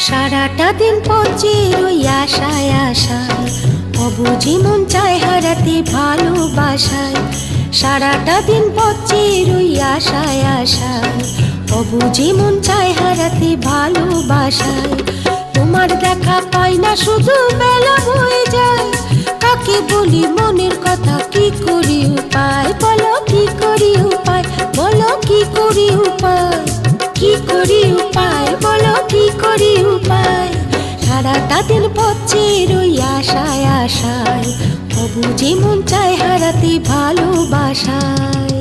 সারাটা দিন পচে রই আশায় আশায়, অবুঝি মন চায় হারাতে ভালোবাসায়। সারাটা দিন পচে রই আশায় আশায়, অবুঝি মন চায় হারাতে ভালোবাসায়। তোমার দেখা পাই না শুধু বেলা হয়ে যায়, কাকে বলি মনের কথা, কি করি উপায় বলো, কি করি উপায় বলো, কি করি উপায়, কি করি উপায় বলো, কি করি উপায়। সারাটা দিন পচে রই আশায় আশায়, অবুঝি মন চায় হারাতে ভালোবাসায়।